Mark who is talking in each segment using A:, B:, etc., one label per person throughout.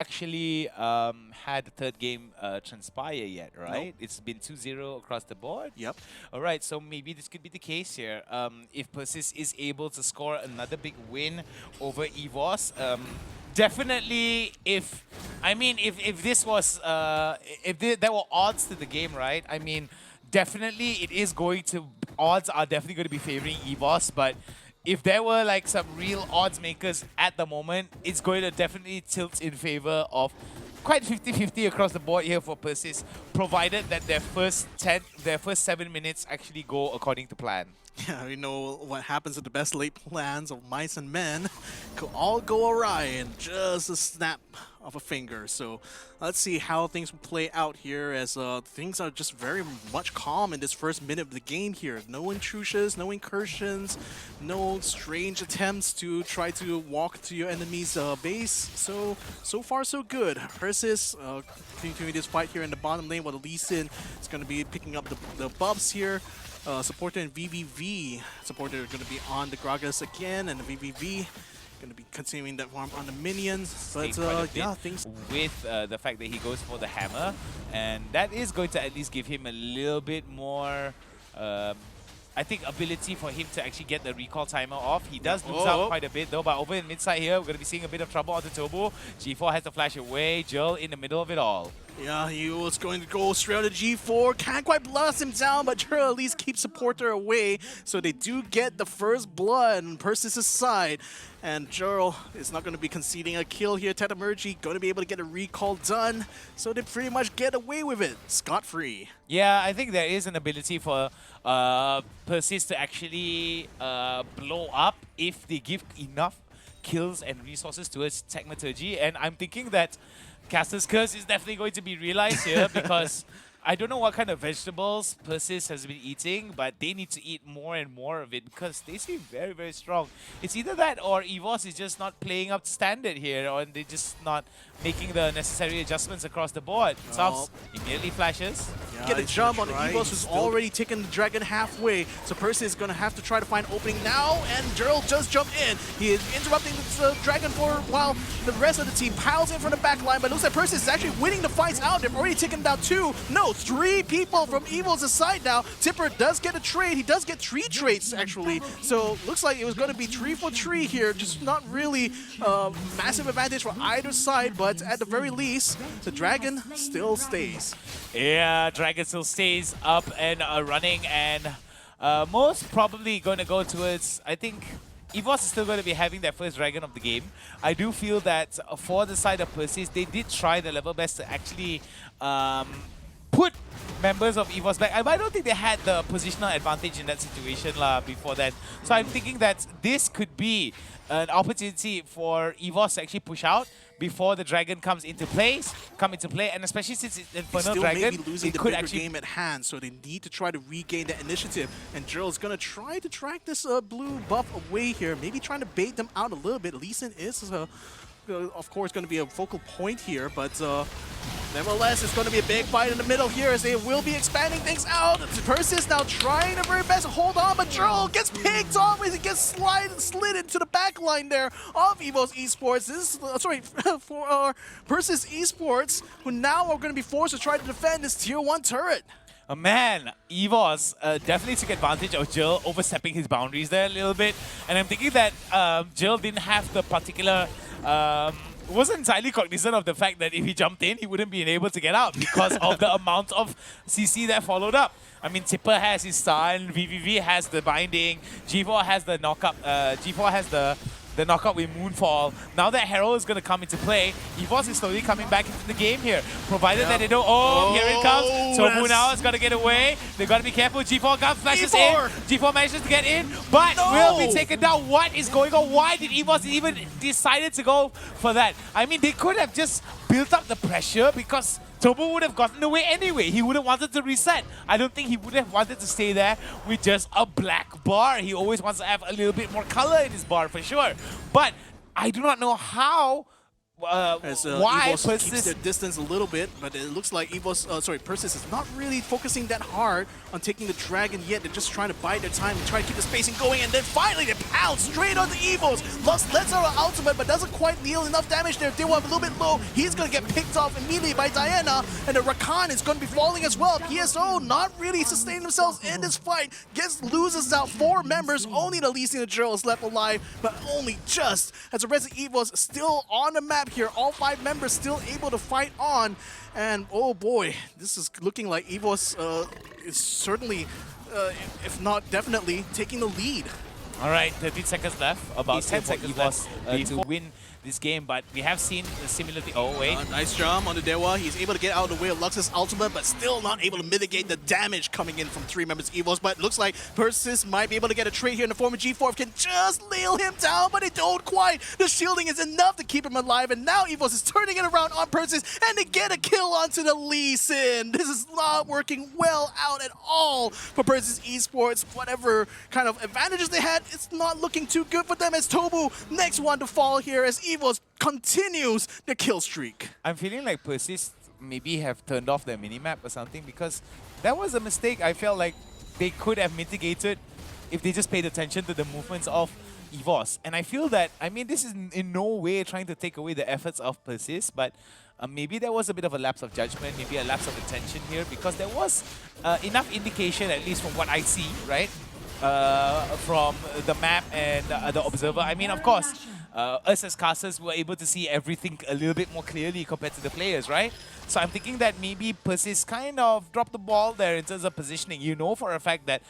A: actually had the third game transpire yet, right?
B: Nope.
A: It's been 2-0 across the board.
B: Yep.
A: All right, so maybe this could be the case here. If Persis is able to score another big win over EVOS, definitely if this was there were odds to the game, right? I mean, definitely odds are definitely going to be favoring EVOS, but if there were like some real odds makers at the moment, it's going to definitely tilt in favor of quite 50-50 across the board here for Persis, provided that their first 7 minutes actually go according to plan.
B: Yeah, we know what happens with the best laid plans of mice and men could all go awry in just a snap of a finger. So let's see how things will play out here as things are just very much calm in this first minute of the game here. No intrusions, no incursions, no strange attempts to try to walk to your enemy's base. So far so good. Persis continuing this fight here in the bottom lane while the Lee Sin is going to be picking up the buffs here. Supporter and VVV. Supporter are going to be on the Gragas again, and the VVV going to be continuing that farm on the minions. But yeah, things
A: with the fact that he goes for the hammer, and that is going to at least give him a little bit more. I think ability for him to actually get the recall timer off. He does lose out quite a bit though, but over in mid side here, we're going to be seeing a bit of trouble onto Tobu. G4 has to flash away, Jill in the middle of it all.
B: Yeah, he was going to go straight on the G4. Can't quite blast him down, but Juro at least keeps Supporter away. So they do get the first blood on Persis' side. And Juro is not going to be conceding a kill here. Tetamergy going to be able to get a recall done. So they pretty much get away with it, scot-free.
A: Yeah, I think there is an ability for Persis to actually blow up if they give enough kills and resources towards Tecmaturgy. And I'm thinking that Caster's Curse is definitely going to be realized here because I don't know what kind of vegetables Persis has been eating, but they need to eat more and more of it because they seem very, very strong. It's either that or EVOS is just not playing up to standard here, or they're just not making the necessary adjustments across the board. Subs immediately flashes.
B: Yeah, get a jump on the EVOS who's already taken the dragon halfway. So Persis is going to have to try to find opening now, and Juro just jumped in. He is interrupting the dragon for while the rest of the team piles in from the back line, but it looks like Persis is actually winning the fights out. They've already taken down 2. No, 3 people from EVO's side now. Tipper does get a trade. He does get 3 trades, actually. So looks like it was going to be 3 for 3 here. Just not really massive advantage for either side, but at the very least, the dragon still stays.
A: Yeah, Dragon still stays up and running, and most probably going to go towards, I think, EVOS is still going to be having their first dragon of the game. I do feel that for the side of Persis, they did try their level best to actually put members of EVOS back. I don't think they had the positional advantage in that situation before that. So I'm thinking that this could be an opportunity for EVOS to actually push out before the dragon comes into play, and especially since it's Infernal Dragon,
B: may be losing
A: it
B: the
A: could
B: bigger
A: actually
B: game at hand, so they need to try to regain that initiative. And Jiro's gonna try to track this blue buff away here, maybe trying to bait them out a little bit. Lee Sin is, of course, going to be a focal point here, but nevertheless, it's going to be a big fight in the middle here as they will be expanding things out. Persis now trying their very best to hold on, but Juro gets picked off as he gets slid into the back line there of EVOS Esports. This is, for Persis Esports, who now are going to be forced to try to defend this tier 1 turret.
A: Man, EVOS definitely took advantage of Jill overstepping his boundaries there a little bit. And I'm thinking that Jill didn't have the particular... wasn't entirely cognizant of the fact that if he jumped in, he wouldn't be able to get out because of the amount of CC that followed up. I mean, Tipper has his stun, VVV has the binding, G4 has the knockup, G4 has the knockout with Moonfall. Now that Herald is going to come into play, EVOS is slowly coming back into the game here. Provided that they don't... Oh, here it comes. Tobu now has got to get away. They've got to be careful. G4 gun flashes in. G4 manages to get in, but will be taken down. What is going on? Why did EVOS even decided to go for that? I mean, they could have just built up the pressure because Tobu would have gotten away anyway. He would have wanted to reset. I don't think he would have wanted to stay there with just a black bar. He always wants to have a little bit more color in his bar for sure. But I do not know how
B: As
A: why
B: EVOS keeps
A: Persis?
B: their distance a little bit, but it looks like Persis is not really focusing that hard on taking the dragon yet. They're just trying to bide their time and try to keep the spacing going, and then finally they pounce straight on the EVOS. Lets out an ultimate, but doesn't quite deal enough damage there. They were a little bit low. He's going to get picked off immediately by Diana, and the Rakan is going to be falling as well. PSO not really sustaining themselves in this fight. Loses out 4 members, only the Lee Sin and Gerald is left alive, but only just as the rest of EVOS still on the map here. All 5 members still able to fight on, and oh boy, this is looking like EVOS is certainly, if not definitely, taking the lead.
A: All right, 13 seconds left. About 10 seconds left to
C: before-
A: win this game, but we have seen a similar thing. Oh, wait.
B: Nice jump on the Dewa. He's able to get out of the way of Lux's ultimate, but still not able to mitigate the damage coming in from 3 members EVOS. But it looks like Persis might be able to get a trade here in the form of G4. Can just nail him down, but they don't quite. The shielding is enough to keep him alive, and now EVOS is turning it around on Persis, and they get a kill onto the Lee Sin. This is not working well out at all for Persis Esports. Whatever kind of advantages they had, it's not looking too good for them as Tobu, next one to fall here as EVOS continues the kill streak.
A: I'm feeling like Persis maybe have turned off their minimap or something, because that was a mistake I felt like they could have mitigated if they just paid attention to the movements of EVOS. And I feel that, I mean, this is in no way trying to take away the efforts of Persis, but maybe there was a bit of a lapse of judgment, maybe a lapse of attention here, because there was enough indication, at least from what I see, right? From the map and the observer. I mean, of course, us as casters were able to see everything a little bit more clearly compared to the players, right? So I'm thinking that maybe Persis kind of dropped the ball there in terms of positioning. You know for a fact that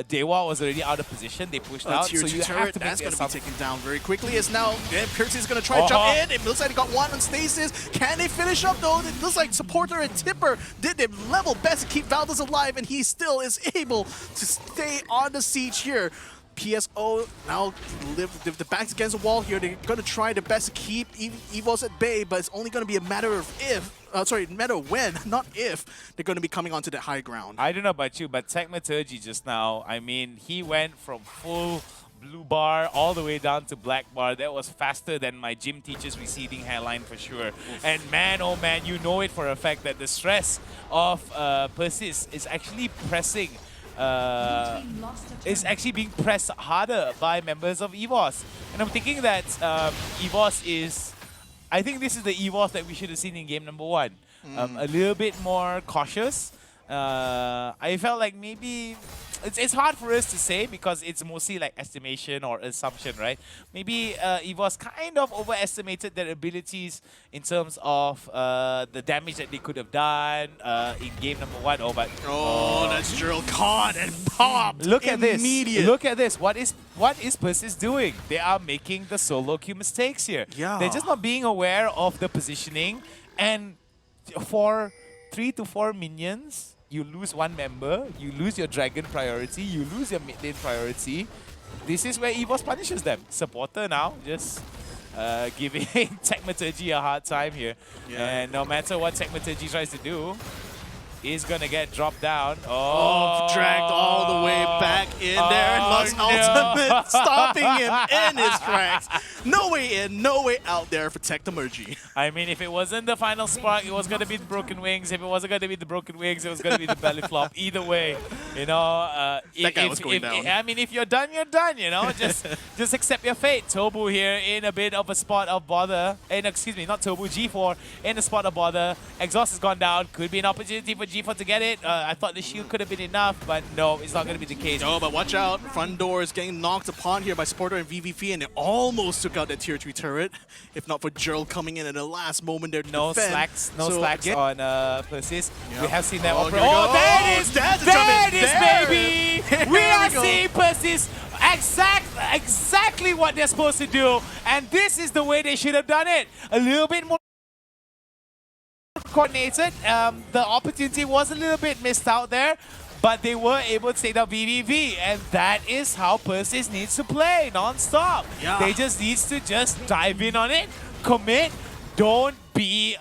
A: Dewa was already out of position. They pushed out, so you have to make
B: that's going to be
A: assumption.
B: taken down very quickly. As now Persis is going to try to jump in. It looks like they got one on Stasis. Can they finish up though? It looks like Supporter and Tipper did their level best to keep Valdez alive, and he still is able to stay on the siege here. PSO now live the backs against the wall here. They're going to try their best to keep EVOS at bay, but it's only going to be a matter of matter of when, not if, they're going to be coming onto that high ground.
A: I don't know about you, but Tagmaturgy just now, I mean, he went from full blue bar all the way down to black bar. That was faster than my gym teacher's receding hairline for sure. And man, oh man, you know it for a fact that the stress of Persis is actually pressing is actually being pressed harder by members of EVOS. And I'm thinking that EVOS is, I think this is the EVOS that we should have seen in game number 1. A little bit more cautious. I felt like maybe it's hard for us to say because it's mostly like estimation or assumption, right? Maybe EVOS kind of overestimated their abilities in terms of the damage that they could have done in game number 1.
B: Oh, that's Gerald caught and popped.
A: Look at this.
B: Immediate.
A: Look at this. What is Persis doing? They are making the solo queue mistakes here.
B: Yeah.
A: They're just not being aware of the positioning, and for 3 to 4 minions, you lose 1 member, you lose your dragon priority, you lose your mid lane priority. This is where EVOS punishes them. Supporter now just giving Tagmaturgy a hard time here.
B: Yeah.
A: And no matter what Tagmaturgy tries to do, he's gonna get dropped down. Oh,
B: Dragged all the way back in there, and Lux Ultimate stopping him in his tracks. No way in, no way out there for Tagmaturgy.
A: I mean, if it wasn't the final spark, it was gonna be the Broken Wings. If it wasn't gonna be the Broken Wings, it was gonna be the belly flop. Either way, you know.
B: That guy was going down.
A: I mean, if you're done, you're done. You know, just accept your fate. Tobu here in a bit of a spot of bother. And excuse me, not Tobu, G4 in a spot of bother. Exhaust has gone down. Could be an opportunity for G4 to get it. I thought the shield could have been enough, but no, it's not going to be the case.
B: No, but watch out. Front door is getting knocked upon here by Supporter and VVP, and they almost took out that tier 3 turret. If not for Gerald coming in at the last moment there to
A: No
B: defend.
A: slacks
B: So,
A: on Persis.
B: Yeah.
A: We have seen that
B: Oh,
A: operate.
B: here we
A: Oh,
B: go.
A: there it is!
B: That's a
A: There
B: jump
A: it
B: in.
A: is,
B: There.
A: baby!
B: Here
A: We are
B: we go.
A: seeing Persis exactly what they're supposed to do, and this is the way they should have done it. A little bit more coordinated. The opportunity was a little bit missed out there, but they were able to take down VVV, and that is how Persis needs to play non-stop.
B: Yeah.
A: They just needs to just dive in on it, commit. Don't be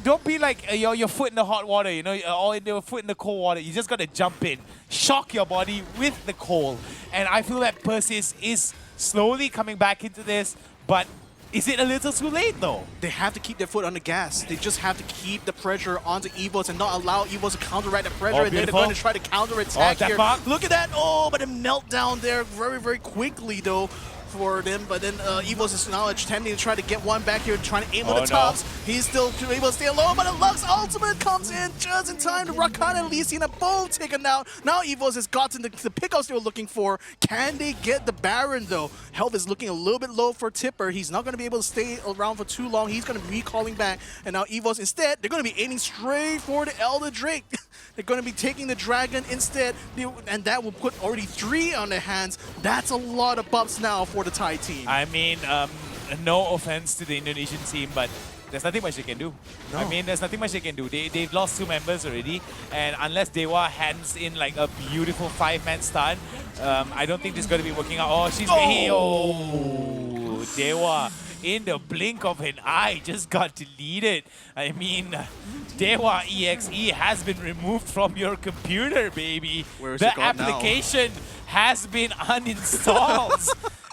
A: don't be like your foot in the hot water, you know, or your foot in the cold water. You just gotta jump in, shock your body with the cold. And I feel that Persis is slowly coming back into this, but Is it a little too late though?
B: They have to keep their foot on the gas. They just have to keep the pressure onto EVOS and not allow EVOS to counteract the pressure.
A: Oh,
B: and then they're
A: beautiful.
B: going to try to counterattack
A: that
B: here.
A: mark.
B: Look at that. Oh, but a meltdown there very, very quickly though for them. But then EVOS is now attempting to try to get one back here, trying to aim on the tops. He's still able to stay alone, but the Lux ultimate comes in just in time. The Rakan and Lee Sin are both taken out. Now EVOS has gotten the pickups they were looking for. Can they get the Baron though? Health is looking a little bit low for Tipper. He's not going to be able to stay around for too long. He's going to be calling back. And now EVOS instead, they're going to be aiming straight for the Elder Drake. They're going to be taking the Dragon instead, and that will put already 3 on their hands. That's a lot of buffs now for the Thai team.
A: I mean, no offense to the Indonesian team, but there's nothing much they can do.
B: No.
A: I mean, there's nothing much they can do. They've lost 2 members already, and unless Dewa hands in like a beautiful 5-man stun, I don't think this is going to be working out. Oh, she's Dewa in the blink of an eye just got deleted. I mean, Dewa EXE has been removed from your computer, baby.
B: Where is
A: the
B: it gone now?
A: application has been uninstalled.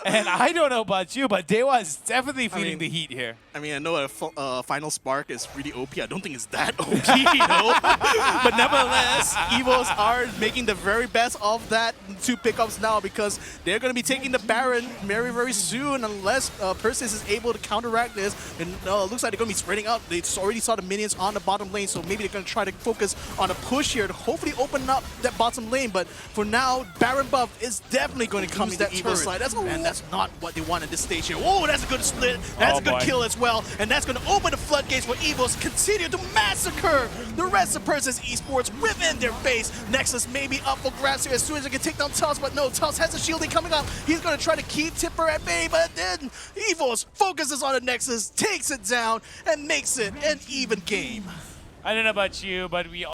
A: And I don't know about you, but Dewa is definitely feeling the heat here.
B: I mean, I know a Final Spark is really OP. I don't think it's that OP, you know? But nevertheless, EVOS are making the very best of that 2 pickups now because they're going to be taking the Baron very, very soon unless Persis is able to counteract this. And it looks like they're going to be spreading out. They already saw the minions on the bottom lane, so maybe they're going to try to focus on a push here to hopefully open up that bottom lane. But for now, Baron buff is definitely going to come to the EVOS side. That's not what they want at this stage here. Oh, that's a good split. That's a good kill as well. And that's going to open the floodgates for EVOS to continue to massacre the rest of Persis Esports within their base. Nexus may be up for grabs here as soon as they can take down Tubbs, but no, Tubbs has a shielding coming up. He's going to try to keep Tipper at bay, but then EVOS focuses on the Nexus, takes it down, and makes it an even game.
A: I don't know about you, but we